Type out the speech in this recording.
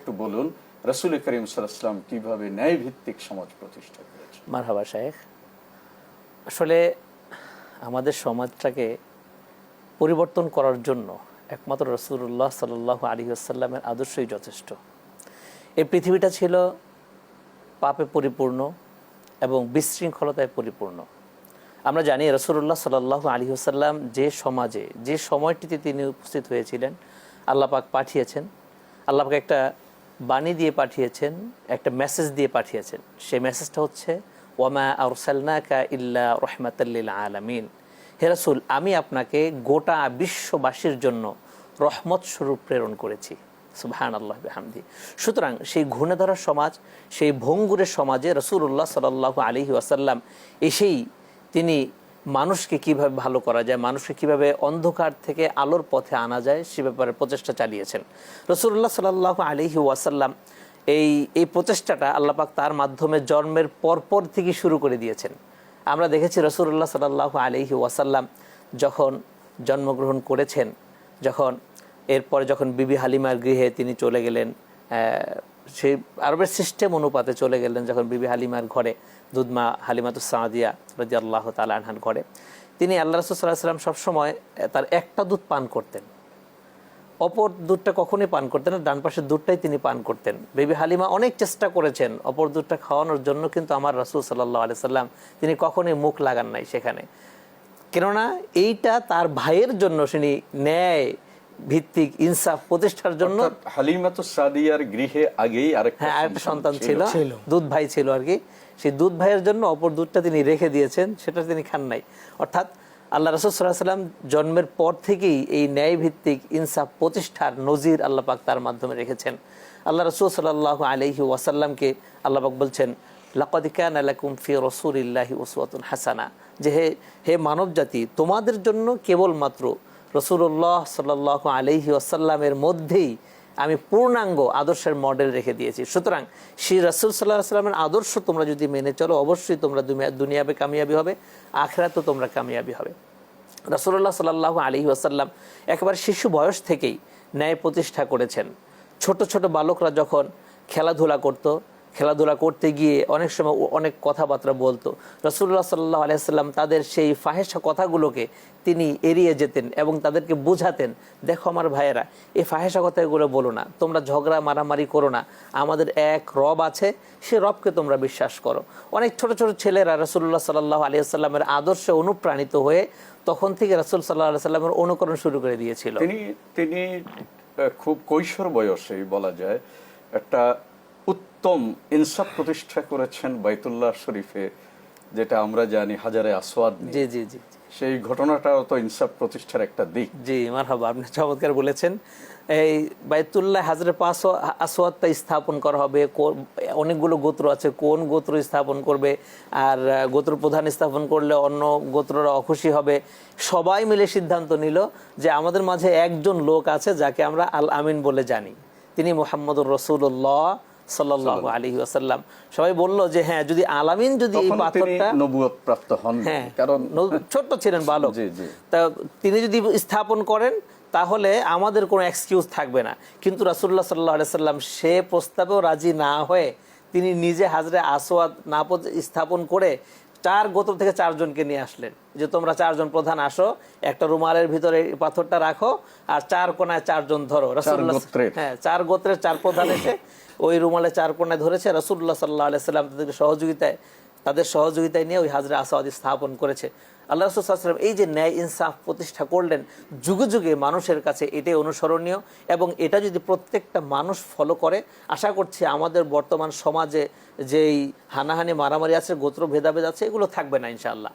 একটু বলুন রাসূল করিম সাল্লাল্লাহু আলাইহি ওয়াসাল্লাম কিভাবে ন্যায় ভিত্তিক সমাজ প্রতিষ্ঠা করেছেন। মারহাবা শায়েখ। আসলে আমাদের সমাজটাকে পরিবর্তন করার জন্য একমাত্র রাসূলুল্লাহ সাল্লাল্লাহু আলাইহি ওয়াসাল্লামের আদর্শই যথেষ্ট। এই পৃথিবীটা ছিল পাপে পরিপূর্ণ এবং বিশৃঙ্খলতায় পরিপূর্ণ। আমরা জানি রাসূলুল্লাহ সাল্লাল্লাহু আলাইহি ওয়াসাল্লাম যে সমাজে যে সময়টিতে তিনি উপস্থিত হয়েছিলেন, আল্লাহ পাক পাঠিয়েছেন, আল্লাহ পাক একটা বাণী দিয়ে পাঠিয়েছেন, একটা মেসেজ দিয়ে পাঠিয়েছেন। সেই মেসেজটা হচ্ছে ওয়ামা আরসালনাকা ইল্লা রাহমাতাল লিল আলামিন। হে রাসূল, আমি আপনাকে গোটা বিশ্ববাসীর জন্য রহমত স্বরূপ প্রেরণ করেছি। সুবহানাল্লাহ বিহামদি। সুতরাং সেই ঘুণে ধরা সমাজ, সেই ভঙ্গুরের সমাজে রাসূলুল্লাহ সাল্লাল্লাহু আলাইহি ওয়াসাল্লাম এসেই তিনি মানুষকে কিভাবে ভালো করা যায়, মানুষকে কিভাবে অন্ধকার থেকে আলোর পথে আনা যায় সে ব্যাপারে প্রচেষ্টা চালিয়েছেন। রাসূলুল্লাহ সাল্লাল্লাহু আলাইহি ওয়াসাল্লাম এই প্রচেষ্টাটা আল্লাহ পাক তার মাধ্যমে জন্মের পরপর থেকে শুরু করে দিয়েছেন। আমরা দেখেছি রাসূলুল্লাহ সাল্লাল্লাহু আলাইহি ওয়াসাল্লাম যখন জন্মগ্রহণ করেছেন, এরপরে যখন বিবি হালিমার গৃহে তিনি চলে গেলেন, সেই আরবের সিস্টেম অনুপাতে চলে গেলেন, যখন বিবি হালিমার ঘরে দুধমা হালিমাতুস সাদিয়া রাদিয়াল্লাহু তাআলা আনহার ঘরে, তিনি আল্লাহ রাসূল সাল্লাল্লাহু আলাইহি ওয়াসাল্লাম সবসময় তার একটা দুধ পান করতেন, অপর দুধটা কখনোই পান করতেন না, ডান পাশের দুধটাই তিনি পান করতেন। বিবি হালিমা অনেক চেষ্টা করেছেন অপর দুধটা খাওয়ানোর জন্য, কিন্তু আমার রাসূল সাল্লাল্লাহু আলাইহি ওয়াসাল্লাম তিনি কখনোই মুখ লাগান নাই সেখানে, কেননা এইটা তার ভাইয়ের জন্য, তিনি ন্যায় ভিত্তিক ইনসাফ প্রতিষ্ঠার জন্য। হালিমাতুস সাদিয়ার গৃহে আগেই আরেকটা সন্তান ছিল, দুধ ভাই ছিল আর কি, সেই দুধ ভাইয়ের জন্য অপর দুধটা তিনি রেখে দিয়েছেন, সেটা তিনি খান নাই। অর্থাৎ আল্লাহ রাসূল সাল্লাল্লাহু আলাইহি ওয়াসাল্লাম জন্মের পর থেকেই এই ন্যায় ভিত্তিক ইনসাফ প্রতিষ্ঠার নজির আল্লাহ পাক তার মাধ্যমে রেখেছেন। আল্লাহ রাসূল সাল্লাল্লাহু আলাইহি ওয়াসাল্লামকে আল্লাহ পাক বলছেন লাকাদ কানা লাকুম ফি রাসূলিল্লাহি উসওয়াতুন হাসানা, যে হে মানব জাতি, তোমাদের জন্য কেবলমাত্র রাসূলুল্লাহ সাল্লাল্লাহু আলাইহি ওয়াসাল্লামের মধ্যেই আমি পূর্ণাঙ্গ আদর্শের মডেল রেখে দিয়েছি। সুতরাং সেই রাসূল সাল্লাল্লাহু আলাইহি ওয়াসাল্লামের আদর্শ তোমরা যদি মেনে চলো, অবশ্যই তোমরা দুনিয়াবে কামিয়াবি হবে, আখিরাতেও তোমরা কামিয়াবি হবে। রাসূলুল্লাহ সাল্লাল্লাহু আলাইহি ওয়াসাল্লাম একেবারে শিশু বয়স থেকেই ন্যায় প্রতিষ্ঠা করেছেন। ছোট ছোট বালকরা যখন খেলাধুলা করতে গিয়ে অনেক সময় অনেক কথাবার্তা বলতো, রাসূলুল্লাহ সাল্লাল্লাহু আলাইহি ওয়াসাল্লাম তাদের সেই ফাহেসা কথাগুলোকে তিনি এড়িয়ে যেতেন এবং তাদেরকে বোঝাতেন, দেখো আমার ভাইয়েরা, এই ফাহেসা কথাগুলো বলো না, তোমরা ঝগড়া মারামারি করো না, আমাদের এক রব আছে, সে রবকে তোমরা বিশ্বাস করো। অনেক ছোট ছোট ছেলেরা রাসূলুল্লাহ সাল্লাল্লাহু আলাইহি ওয়াসাল্লামের আদর্শে অনুপ্রাণিত হয়ে তখন থেকে রাসূল সাল্লাল্লাহু আলাইহি ওয়াসাল্লামের অনুকরণ শুরু করে দিয়েছিল। তিনি খুব কৈশোর বয়সেই বলা যায় একটা উত্তম ইনসাফ প্রতিষ্ঠা করেছেন বাইতুল্লাহ শরীফে, যেটা আমরা জানি হাজারে আসওয়াদ। জি জি জি, সেই ঘটনাটাও তো ইনসাফ প্রতিষ্ঠার একটা দিক। জি মারহাবা, আপনি চমৎকার বলেছেন। এই বাইতুল্লাহ হাজরে আসওয়াদটা স্থাপন করা হবে, অনেকগুলো গোত্র আছে, কোন গোত্র স্থাপন করবে, আর গোত্র প্রধান স্থাপন করলে অন্য গোত্ররা অখুশি হবে। সবাই মিলে সিদ্ধান্ত নিল যে আমাদের মাঝে একজন লোক আছে যাকে আমরা আল আমিন বলে জানি, তিনি মুহাম্মদুর রাসূলুল্লাহ সাল্লাল্লাহু আলাইহি ওয়াসাল্লাম। সবাই বলল যে হ্যাঁ, যদি আলামিন যদি এই পাথরটা নবুয়ত প্রাপ্ত হন, কারণ ছোট্ট ছিলেন বালক, তা তিনি যদি স্থাপন করেন তাহলে আমাদের কোনো এক্সকিউজ থাকবে না। কিন্তু রাসূলুল্লাহ সাল্লাল্লাহু আলাইহি ওয়াসাল্লাম সে প্রস্তাবেও রাজি না হয়ে তিনি নিজে হাজরে আসওয়াদ না স্থাপন করে 4 গোত্র থেকে 4 জনকে নিয়ে আসলেন, যে তোমরা 4 জন প্রধান আসো, একটা রুমালের ভিতরে এই পাথরটা রাখো, আর 4 কোণায় 4 জন ধরো। রাসূলুল্লাহ 4 গোত্রের 4 প্রধান এসে ওই রুমালে 4 কোণায় ধরেছে। রাসূলুল্লাহ সাল্লাল্লাহু আলাইহি ওয়াসাল্লাম তাদের সহযোগিতায় নিয়ে ওই হাজরে আসওয়াদ স্থাপন করেছে। আল্লাহ রাসূল সাল্লাল্লাহু আলাইহি ওয়াসাল্লাম এই যে ন্যায় ইনসাফ প্রতিষ্ঠা করলেন, যুগে যুগে মানুষের কাছে এটাই অনুসরণীয়, এবং এটা যদি প্রত্যেকটা মানুষ ফলো করে, আশা করছি আমাদের বর্তমান সমাজে যেই হানাহানি মারামারি আছে, গোত্র ভেদাভেদ আছে, এগুলো থাকবে না ইনশাআল্লাহ।